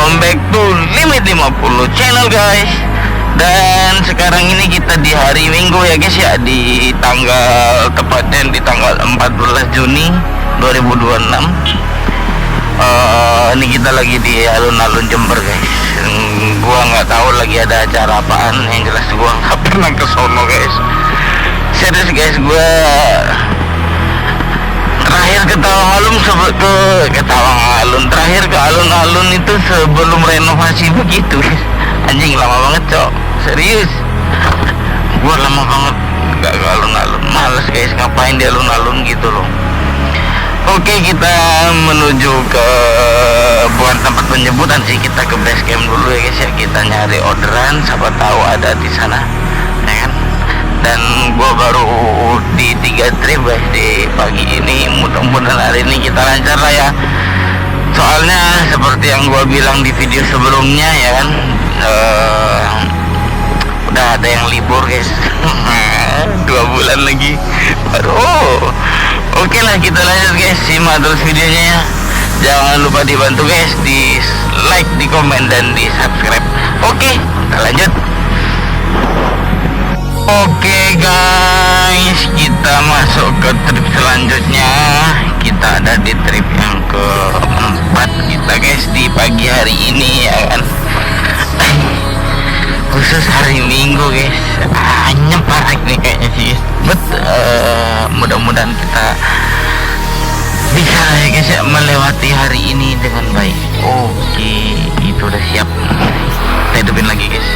welcome back to Limit 50 channel guys. Dan sekarang ini kita di hari Minggu ya guys ya, di tanggal tepatnya di tanggal 14 Juni 2026. Ini kita lagi di alun-alun Jember guys. Gua nggak tahu lagi ada acara apaan, yang jelas gua nggak pernah ke sono guys. Serius guys, gua terakhir ke Tawang terakhir ke alun-alun itu sebelum renovasi begitu guys. Anjing lama banget cok, serius gua lama banget gak ke alun-alun, males guys, ngapain di alun-alun gitu loh. Oke, kita menuju ke bukan tempat penjemputan sih, kita ke base camp dulu ya guys ya. Kita nyari orderan, siapa tahu ada di sana ya kan. Dan gua baru di 3 trip guys di pagi ini, mudah-mudahan hari ini kita lancar lah ya. Soalnya seperti yang gua bilang di video sebelumnya ya kan, udah ada yang libur guys. 2 bulan lagi baru. Oke lah, kita lanjut guys, simak terus videonya ya. Jangan lupa dibantu guys, di like, di komen, dan di subscribe. Oke, kita lanjut. Oke guys, kita masuk ke trip selanjutnya. Kita ada di trip yang keempat kita guys di pagi hari ini ya kan. Khusus hari Minggu guys, nyeparak nih kayaknya sih. Mudah-mudahan kita bisa ya guys ya, melewati hari ini dengan baik. Oke, itu udah siap. Kita hidupin lagi guys.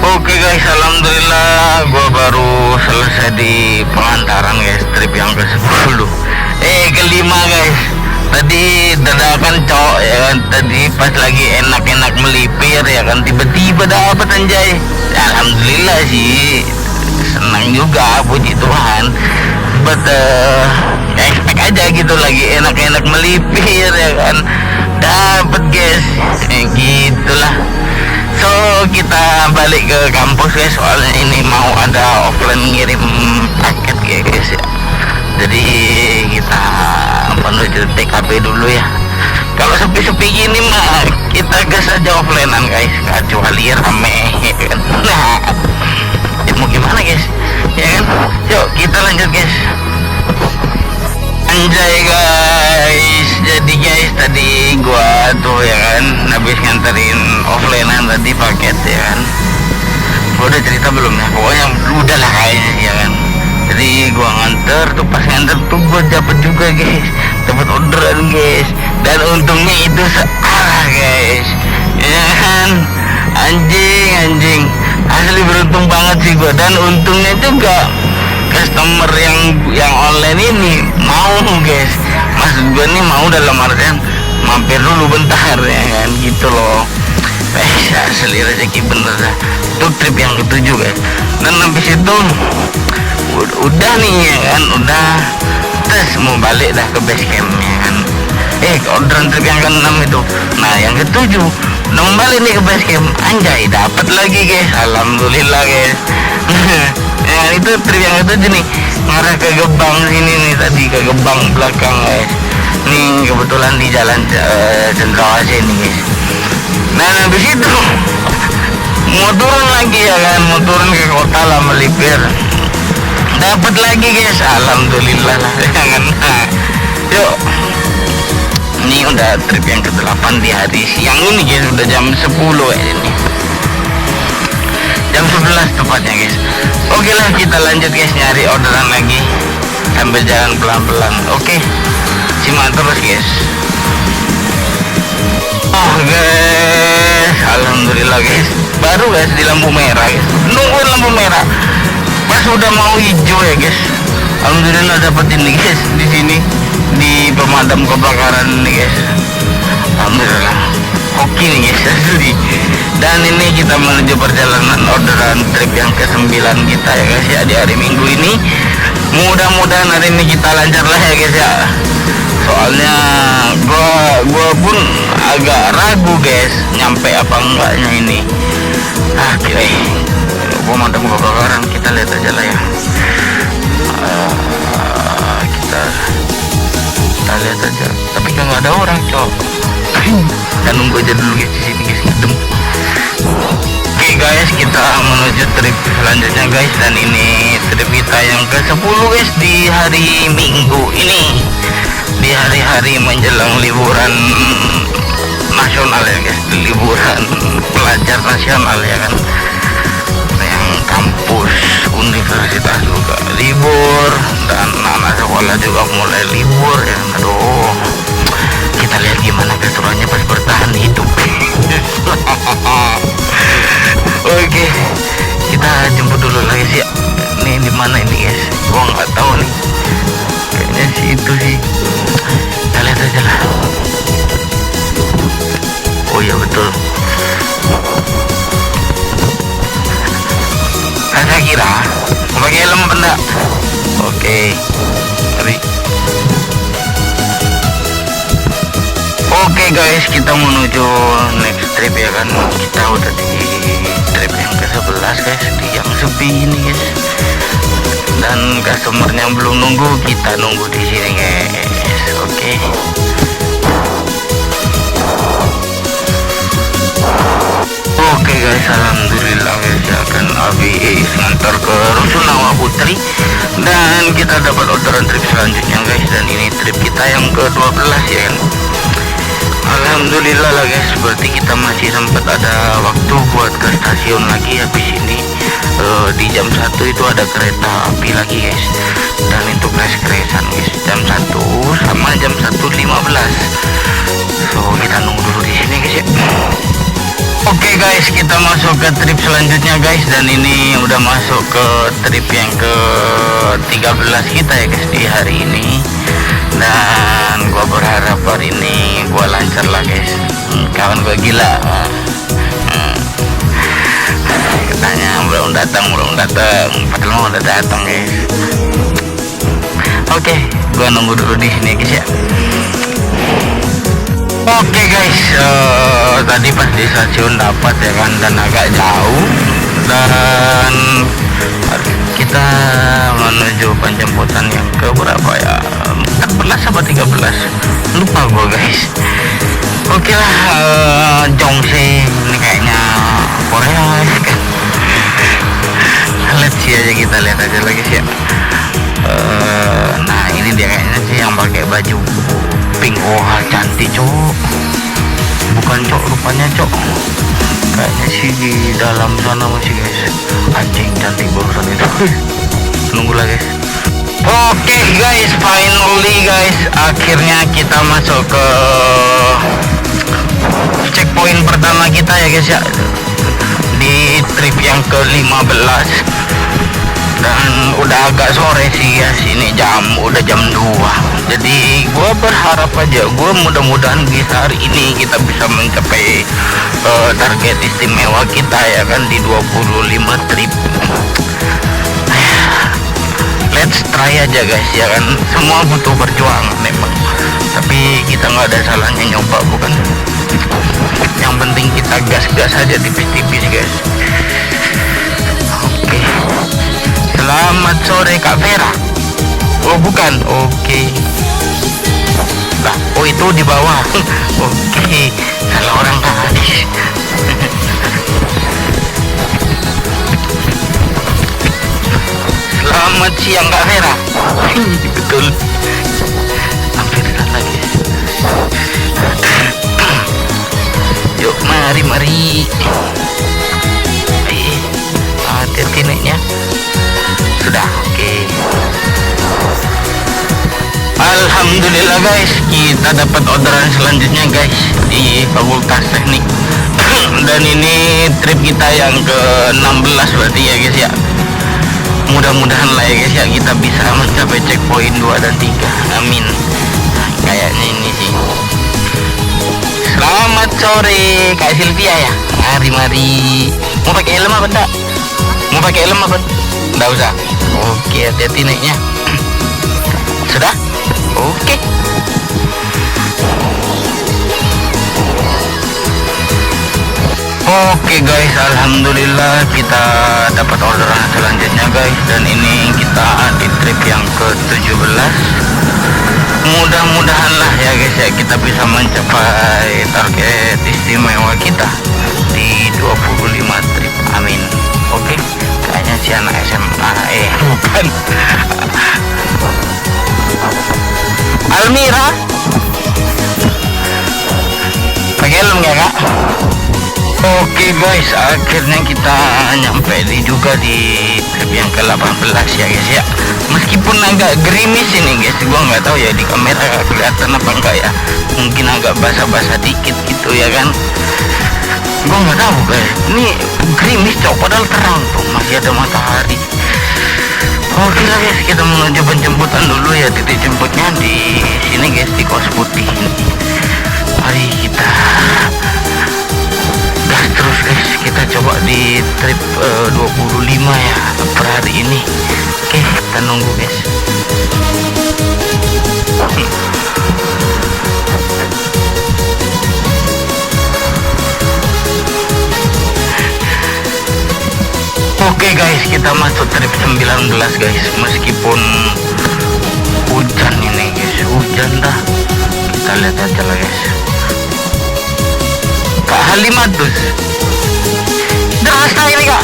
Oke guys, alhamdulillah gua baru selesai di pengantaran guys, trip yang ke-10. Kelima guys. Tadi dadakan cowok ya kan, tadi pas lagi enak-enak melipir ya kan, tiba-tiba dapat anjay. Alhamdulillah sih, senang juga, puji Tuhan. Expect aja gitu, lagi enak-enak melipir ya kan, dapat guys. Gitulah. So kita balik ke kampus guys, soalnya ini mau ada offline ngirim paket guys ya. Jadi kita menuju TKP dulu ya. Kalau sepi-sepi gini mah kita gas aja offline-an guys, kecuali rame ya kan. Nah, ya mau gimana guys ya kan. Yuk kita lanjut guys. Anjay guys, jadi guys tadi gua tuh ya kan habis nganterin offline-an tadi paket ya kan. Gua udah cerita belum ya, pokoknya udah lah kayaknya ya kan. Jadi gua nganter tuh, pas nganter tuh gua dapet juga guys, dapat orderan guys, dan untungnya itu searah guys ya kan. Anjing asli beruntung banget sih gua, dan untungnya juga customer yang online ini mau guys. Maksud gue nih mau dalam artian mampir dulu bentar ya kan, gitu loh. Asli rezeki bener dah. Itu trip yang ke-7 guys. Dan habis itu udah nih ya kan, udah terus mau balik dah ke base camp ya kan. Orderan trip yang ke-6 itu. Nah yang ke-7 udah mau balik nih ke base camp. Anjay, dapat lagi guys, alhamdulillah guys. Ya itu trip yang ke-7 nih, ngarah ke Gebang sini nih, tadi ke Gebang belakang guys. Nih kebetulan di jalan Cendrawasih nih guys. Nah habis itu mau turun lagi ya kan, mau turun ke kota lah melipir, dapat lagi guys, alhamdulillah lah jangan. Yuk, ini udah trip yang ke-8 di hari siang ini guys, udah jam 10 ya ini, jam 11 tepatnya guys. Oke lah, kita lanjut guys nyari orderan lagi sambil jalan pelan-pelan. Oke, simak terus guys. Oh guys, alhamdulillah guys, baru guys di lampu merah guys, nungguin lampu merah, pas udah mau hijau ya guys, alhamdulillah dapat ini guys, di sini di pemadam kebakaran nih guys. Alhamdulillah, oke nih guys asli. Dan ini kita menuju perjalanan orderan trip yang ke-9 kita ya guys ya, di hari Minggu ini. Mudah-mudahan hari ini kita lancar lah ya guys ya. Soalnya gua pun agak ragu guys, nyampe apa enggaknya ini. Oke, pemadam kebakaran, kita lihat aja lah ya. Kita lihat aja. Tapi kan nggak ada orang, cok. Kita nunggu aja dulu guys di sini guys, ngadem. Oke guys, kita menuju trip selanjutnya guys, dan ini trip kita yang ke-10 guys di hari Minggu ini, di hari-hari menjelang liburan nasional ya guys, liburan pelajar nasional ya kan, yang kampus universitas juga libur dan anak sekolah juga mulai libur ya. Aduh, kita lihat gimana keseruannya pas bertahan hidup. Oke, kita jemput dulu lagi sih. Ini di mana ini guys? Gua nggak tahu nih. Kayaknya sih itu sih. Kita lihat aja lah. Oh iya betul. Saya kira pakai helm benda. Oke, mari. Oke guys, kita menuju next trip ya kan. Kita udah di trip yang ke-11 guys, di yang sepi ini guys. Dan customernya belum nunggu, kita nunggu di sini guys. Oke. Oke guys, alhamdulillah guys ya kan, habis ngantar ke Rusunawa Putri dan kita dapat orderan trip selanjutnya guys. Dan ini trip kita yang ke-12 ya kan. Alhamdulillah lah guys, berarti kita masih sempat ada waktu buat ke stasiun lagi. Habis ini di jam 1 itu ada kereta api lagi guys, dan itu crash-crashan guys, jam 1 sama jam 1.15. So kita nunggu dulu di sini guys ya. Oke guys, kita masuk ke trip selanjutnya guys, dan ini udah masuk ke trip yang ke-13 kita ya guys di hari ini. Dan gua berharap hari ini gua lancar lah guys. Kawan gua gila. Katanya belum datang, padahal mau udah datang guys. Oke, gua nunggu dulu di sini guys ya. Oke guys, tadi pas di stasiun dapat ya kan, dan agak jauh, dan kita menuju penjemputan yang ke berapa ya, 14 apa 13, lupa gua guys. Oke lah, Jongse ini kayaknya Korea ya kan. Let's see aja, kita lihat aja lagi sih ya. Nah ini dia kayaknya sih yang pakai baju pink. Wah cantik cok, bukan cok, rupanya cok, kayaknya sih di dalam sana masih guys. Anjing cantik barusan itu. Nunggu lah guys. Oke guys, finally guys, akhirnya kita masuk ke checkpoint pertama kita ya guys ya, di trip yang ke-15. Dan udah agak sore sih guys, ini udah jam 2. Jadi gua berharap aja, gua mudah-mudahan di hari ini kita bisa mencapai target istimewa kita ya kan, di 25 trip. Let's try aja guys ya kan, semua butuh perjuangan memang, tapi kita nggak ada salahnya nyoba bukan. Yang penting kita gas-gas aja tipis-tipis guys. Oke. Selamat sore Kak Vera. Oh bukan, oke. Nah, oh itu di bawah. Oke, salah orang tadi. Selamat siang Kak Vera. Betul. Hampir salah guys. Yuk mari. Hati-hati naiknya. Sudah, oke. Alhamdulillah guys, kita dapat orderan selanjutnya guys di Fakultas Teknik. Dan ini trip kita yang ke-16 berarti ya guys ya. Mudah-mudahan lah ya guys ya, kita bisa mencapai checkpoint 2 dan 3. Amin. Kayaknya ini sih. Selamat sore Kak Sylvia ya. Mari. Mau pakai helm apa enggak? Mau pakai helm apa? Enggak usah. Oke, hati-hati naiknya. Sudah? Oke. Oke guys, alhamdulillah kita dapat orderan selanjutnya guys, dan ini kita di trip yang ke-17. mudah-mudahan lah ya guys ya, kita bisa mencapai target istimewa kita di 25 trip, amin. Oke, kayaknya si anak SMA bukan Almira pakai helm ya kak. Oke guys, akhirnya kita nyampe juga di trip yang ke-18 ya guys ya. Meskipun agak gerimis ini guys, gua nggak tahu ya di kamera kelihatan apa enggak ya. Mungkin agak basah-basah dikit gitu ya kan. Gua nggak tahu guys. Ini gerimis cok, padahal terang tuh, masih ada matahari. Oke lah guys, kita menuju penjemputan dulu ya. Titik jemputnya di sini guys, di Kos Putih. Mari kita gas terus guys, kita coba di trip 25 ya per hari ini. Oke, kita nunggu guys. Oke guys, kita masuk trip 19 guys. Meskipun hujan ini guys, hujan dah. Kita lihat aja lah guys. Kak Halimadus deras ini kak.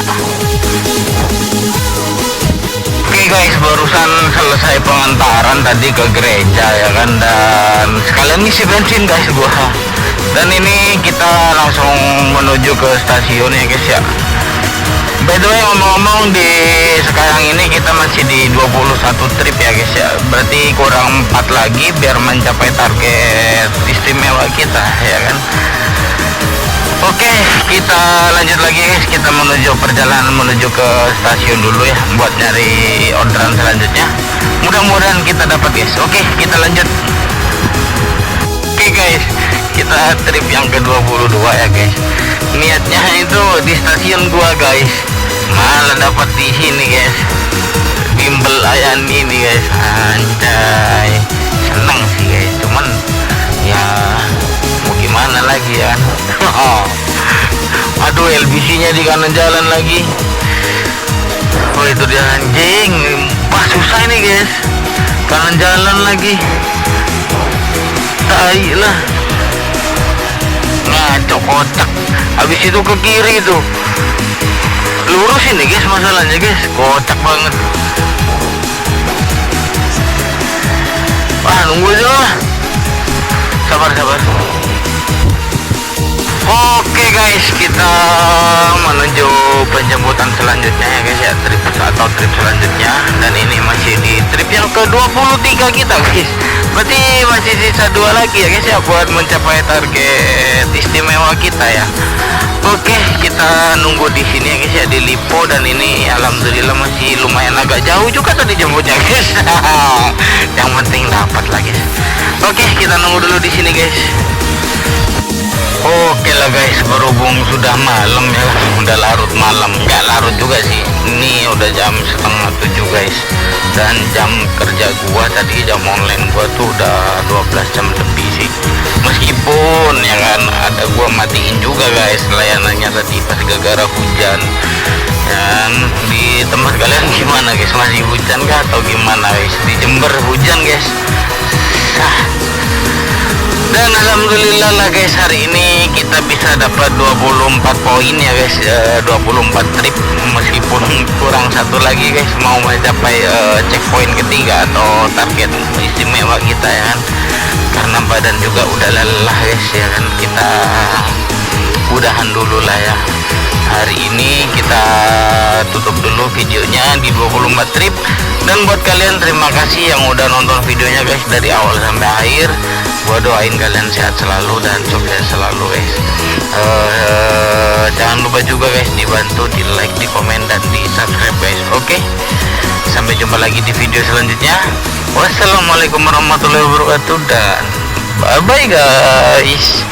Oke guys, barusan selesai pengantaran tadi ke gereja ya kan, dan sekalian ngisi bensin guys gua. Dan ini kita langsung menuju ke stasiun ya guys ya. By the way, ngomong-ngomong, di sekarang ini kita masih di 21 trip ya guys ya. Berarti kurang 4 lagi biar mencapai target istimewa kita ya kan. Oke, kita lanjut lagi guys. Kita menuju perjalanan menuju ke stasiun dulu ya, buat nyari orderan selanjutnya. Mudah-mudahan kita dapat guys. Oke, kita lanjut. Oke guys, kita trip yang ke-22 ya guys. Niatnya itu di stasiun gua guys, malah dapat di sini guys, bimbel ayan ini guys. Anjay, senang sih guys, cuman ya mau gimana lagi ya. Aduh, LBC nya di kanan jalan lagi. Oh itu dia anjing, pas susah ini guys, kanan jalan lagi. Tai lah, ngaco kocak. Habis itu ke kiri tuh, lurus ini guys, masalahnya guys, kocak banget. Wah, nunggu aja lah, sabar. Oke guys, kita menuju penjemputan selanjutnya ya guys ya, trip selanjutnya. Dan ini masih di trip yang ke-23 kita guys. Berarti masih sisa 2 lagi ya guys ya, buat mencapai target istimewa kita ya. Oke, kita nunggu di sini ya guys ya, di Lipo. Dan ini alhamdulillah masih lumayan agak jauh juga tadi jemputnya guys. Yang penting dapat lah guys. Oke, kita nunggu dulu di sini guys. Oke lah guys, berhubung sudah malam ya, udah larut malam. Nggak larut juga sih, ini udah jam 6:30 guys. Dan jam kerja gua tadi, jam online gua tuh udah 12 jam lebih sih. Meskipun ya kan ada gua matiin juga guys layanannya tadi pas gara-gara hujan. Dan di tempat kalian gimana guys, masih hujan kah atau gimana guys? Di Jember hujan guys. Dan alhamdulillah lah guys, hari ini kita bisa dapat 24 poin ya guys, 24 trip. Meskipun kurang 1 lagi guys, mau mencapai checkpoint ketiga atau target istimewa kita ya kan. Karena badan juga udah lelah guys ya kan, kita udahan dulu lah ya. Hari ini kita tutup dulu videonya di 24 trip. Dan buat kalian, terima kasih yang udah nonton videonya guys dari awal sampai akhir. Gua doain kalian sehat selalu dan sukses selalu guys. Jangan lupa juga guys dibantu di like, di komen, dan di subscribe guys. Oke, sampai jumpa lagi di video selanjutnya. Wassalamualaikum warahmatullahi wabarakatuh, dan bye bye guys.